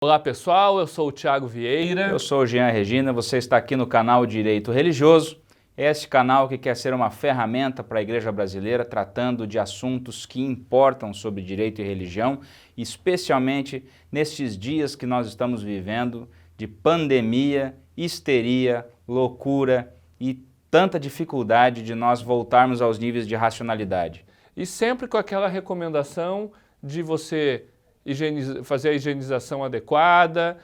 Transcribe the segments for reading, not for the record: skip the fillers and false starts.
Olá pessoal, eu sou o Thiago Vieira. Eu sou o Jean Regina, você está aqui no canal Direito Religioso. Este canal que quer ser uma ferramenta para a Igreja Brasileira, tratando de assuntos que importam sobre direito e religião, especialmente nestes dias que nós estamos vivendo de pandemia, histeria, loucura e tanta dificuldade de nós voltarmos aos níveis de racionalidade. E sempre com aquela recomendação de você fazer a higienização adequada,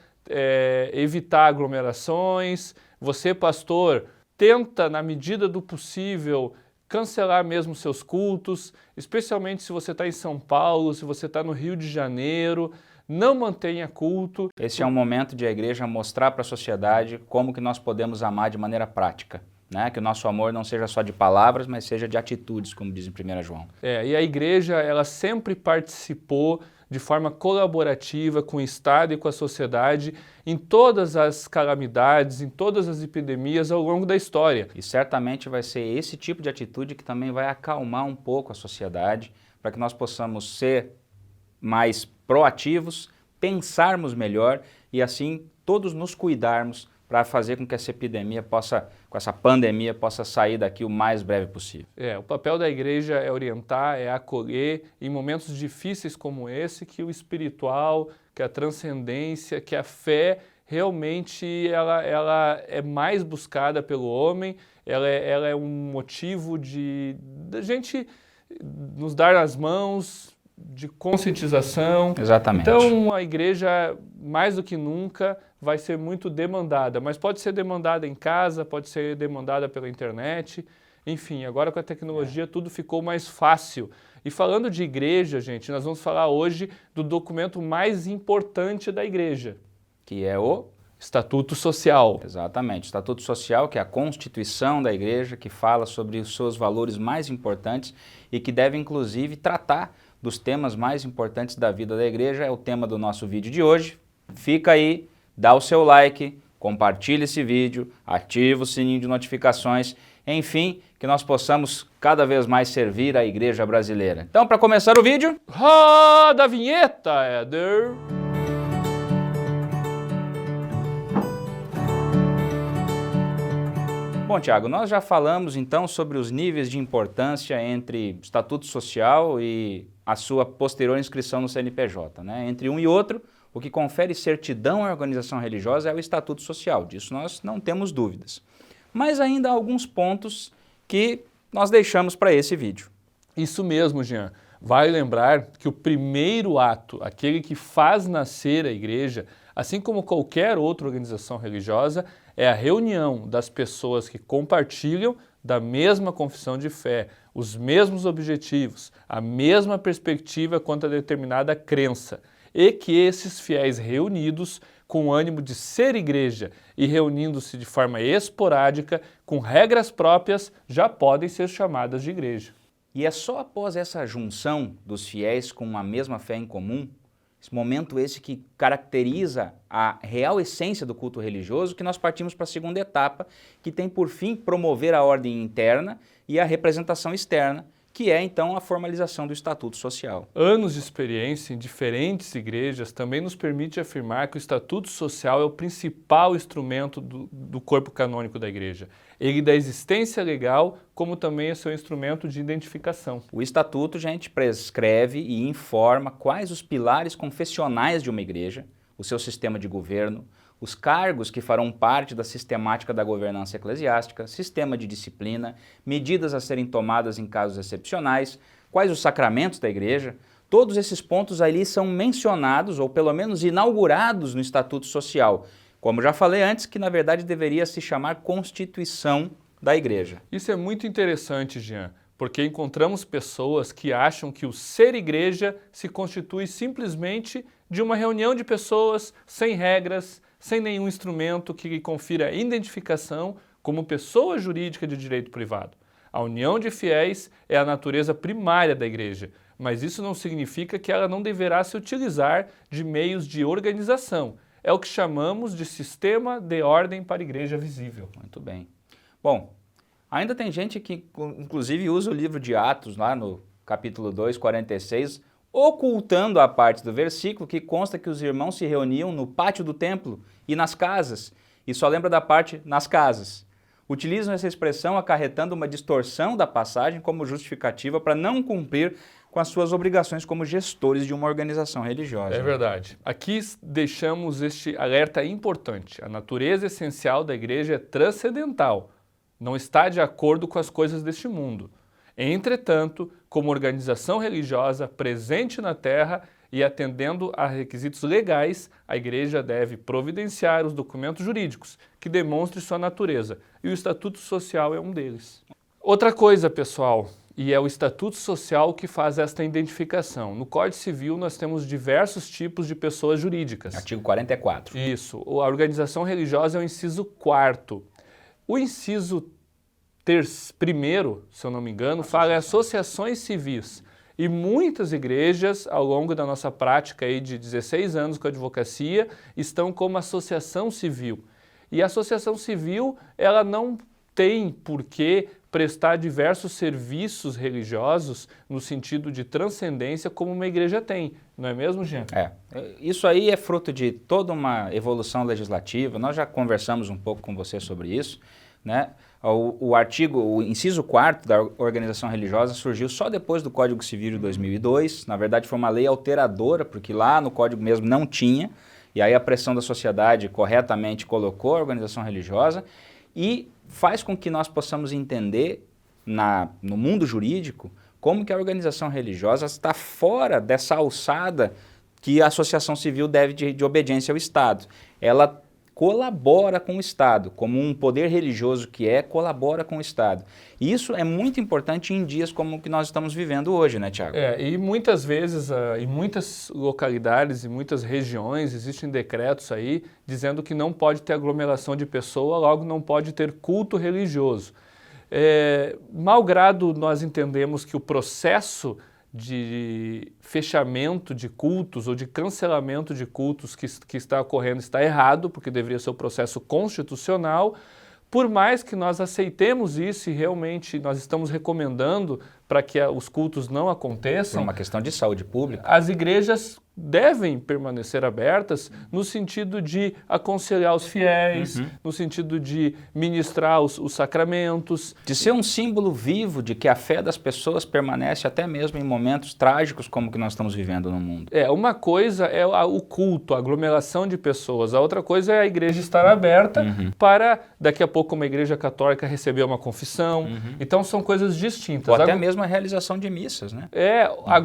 evitar aglomerações. Você, pastor, tenta, na medida do possível, cancelar mesmo seus cultos, especialmente se você está em São Paulo, se você está no Rio de Janeiro, não mantenha culto. Esse é um momento de a igreja mostrar para a sociedade como que nós podemos amar de maneira prática. Né? Que o nosso amor não seja só de palavras, mas seja de atitudes, como diz em 1 João. E a igreja, ela sempre participou de forma colaborativa com o Estado e com a sociedade em todas as calamidades, em todas as epidemias ao longo da história. E certamente vai ser esse tipo de atitude que também vai acalmar um pouco a sociedade, para que nós possamos ser mais proativos, pensarmos melhor e assim todos nos cuidarmos para fazer com que essa epidemia com essa pandemia possa sair daqui o mais breve possível. O papel da igreja é orientar, é acolher em momentos difíceis como esse, que o espiritual, que a transcendência, que a fé realmente ela é mais buscada pelo homem, ela é um motivo de gente nos dar as mãos, de conscientização. Exatamente. Então a igreja, mais do que nunca, vai ser muito demandada, mas pode ser demandada em casa, pode ser demandada pela internet, enfim, agora com a tecnologia tudo ficou mais fácil. E falando de igreja, gente, nós vamos falar hoje do documento mais importante da igreja. Que é o Estatuto Social. Exatamente, o Estatuto Social, que é a Constituição da Igreja, que fala sobre os seus valores mais importantes e que deve inclusive tratar dos temas mais importantes da vida da igreja. É o tema do nosso vídeo de hoje. Fica aí, dá o seu like, compartilha esse vídeo, ativa o sininho de notificações, enfim, que nós possamos cada vez mais servir a igreja brasileira. Então, para começar o vídeo, roda a vinheta, Éder! Bom, Tiago, nós já falamos então sobre os níveis de importância entre Estatuto Social e a sua posterior inscrição no CNPJ. Né? Entre um e outro, o que confere certidão à organização religiosa é o Estatuto Social, disso nós não temos dúvidas. Mas ainda há alguns pontos que nós deixamos para esse vídeo. Isso mesmo, Jean. Vale lembrar que o primeiro ato, aquele que faz nascer a igreja, assim como qualquer outra organização religiosa, é a reunião das pessoas que compartilham da mesma confissão de fé, os mesmos objetivos, a mesma perspectiva quanto a determinada crença, e que esses fiéis reunidos, com o ânimo de ser igreja e reunindo-se de forma esporádica, com regras próprias, já podem ser chamadas de igreja. E é só após essa junção dos fiéis com a mesma fé em comum, esse momento esse que caracteriza a real essência do culto religioso, que nós partimos para a segunda etapa, que tem por fim promover a ordem interna e a representação externa, que é então a formalização do Estatuto Social. Anos de experiência em diferentes igrejas também nos permite afirmar que o Estatuto Social é o principal instrumento do corpo canônico da igreja. Ele dá existência legal, como também é seu instrumento de identificação. O Estatuto, gente, prescreve e informa quais os pilares confessionais de uma igreja, o seu sistema de governo, os cargos que farão parte da sistemática da governança eclesiástica, sistema de disciplina, medidas a serem tomadas em casos excepcionais, quais os sacramentos da igreja. Todos esses pontos ali são mencionados, ou pelo menos inaugurados no Estatuto Social. Como já falei antes, que na verdade deveria se chamar Constituição da Igreja. Isso é muito interessante, Jean, porque encontramos pessoas que acham que o ser igreja se constitui simplesmente de uma reunião de pessoas sem regras, sem nenhum instrumento que lhe confira identificação como pessoa jurídica de direito privado. A união de fiéis é a natureza primária da igreja, mas isso não significa que ela não deverá se utilizar de meios de organização. É o que chamamos de sistema de ordem para a igreja visível. Muito bem. Bom, ainda tem gente que inclusive usa o livro de Atos, lá no capítulo 2, 46, ocultando a parte do versículo que consta que os irmãos se reuniam no pátio do templo e nas casas, e só lembra da parte nas casas. Utilizam essa expressão acarretando uma distorção da passagem como justificativa para não cumprir com as suas obrigações como gestores de uma organização religiosa. É verdade. Aqui deixamos este alerta importante. A natureza essencial da igreja é transcendental, não está de acordo com as coisas deste mundo. Entretanto, como organização religiosa presente na terra e atendendo a requisitos legais, a igreja deve providenciar os documentos jurídicos que demonstrem sua natureza, e o Estatuto Social é um deles. Outra coisa, pessoal, e é o Estatuto Social que faz esta identificação. No Código Civil nós temos diversos tipos de pessoas jurídicas. Artigo 44. Isso. A organização religiosa é o inciso 4º. O inciso 1º, se eu não me engano, fala em associações civis. E muitas igrejas, ao longo da nossa prática aí de 16 anos com a advocacia, estão como associação civil. E a associação civil, ela não tem por que prestar diversos serviços religiosos no sentido de transcendência como uma igreja tem, não é mesmo, Jean? Isso aí é fruto de toda uma evolução legislativa, nós já conversamos um pouco com você sobre isso, né? O inciso 4º da organização religiosa surgiu só depois do Código Civil de 2002, na verdade foi uma lei alteradora, porque lá no Código mesmo não tinha, e aí a pressão da sociedade corretamente colocou a organização religiosa, e faz com que nós possamos entender no mundo jurídico como que a organização religiosa está fora dessa alçada que a associação civil deve de obediência ao Estado. Ela colabora com o Estado, como um poder religioso que colabora com o Estado. E isso é muito importante em dias como o que nós estamos vivendo hoje, né, Tiago? E muitas vezes, em muitas localidades e muitas regiões, existem decretos aí dizendo que não pode ter aglomeração de pessoas, logo não pode ter culto religioso. Malgrado nós entendemos que o processo de fechamento de cultos ou de cancelamento de cultos que está ocorrendo está errado, porque deveria ser o processo constitucional. Por mais que nós aceitemos isso e realmente nós estamos recomendando para que os cultos não aconteçam, por uma questão de saúde pública, as igrejas devem permanecer abertas no sentido de aconselhar os fiéis, no sentido de ministrar os sacramentos. De ser um símbolo vivo de que a fé das pessoas permanece até mesmo em momentos trágicos como o que nós estamos vivendo no mundo. Uma coisa é o culto, a aglomeração de pessoas, a outra coisa é a igreja estar aberta para, daqui a pouco, uma igreja católica receber uma confissão. Então são coisas distintas. Ou até mesmo a realização de missas, né?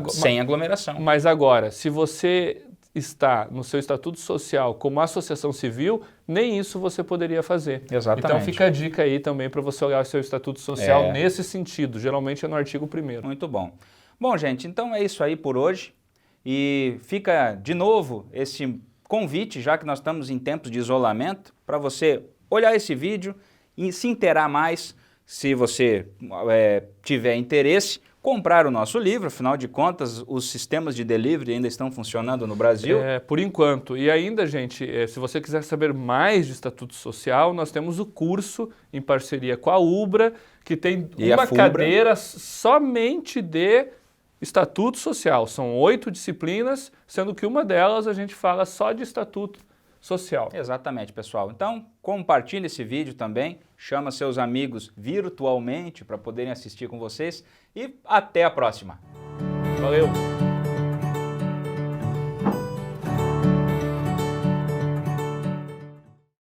Sem aglomeração. Mas agora, se você está no seu estatuto social como associação civil, nem isso você poderia fazer. Exatamente. Então fica a dica aí também para você olhar o seu estatuto social nesse sentido, geralmente é no artigo 1º. Muito bom. Bom, gente, então é isso aí por hoje. E fica de novo esse convite, já que nós estamos em tempos de isolamento, para você olhar esse vídeo e se inteirar mais, se você tiver interesse, comprar o nosso livro, afinal de contas, os sistemas de delivery ainda estão funcionando no Brasil. Por enquanto. E ainda, gente, se você quiser saber mais de Estatuto Social, nós temos o curso em parceria com a UBRA, que tem uma cadeira somente de Estatuto Social. São 8 disciplinas, sendo que uma delas a gente fala só de Estatuto Social. Exatamente, pessoal. Então, compartilhe esse vídeo também, chama seus amigos virtualmente para poderem assistir com vocês e até a próxima. Valeu!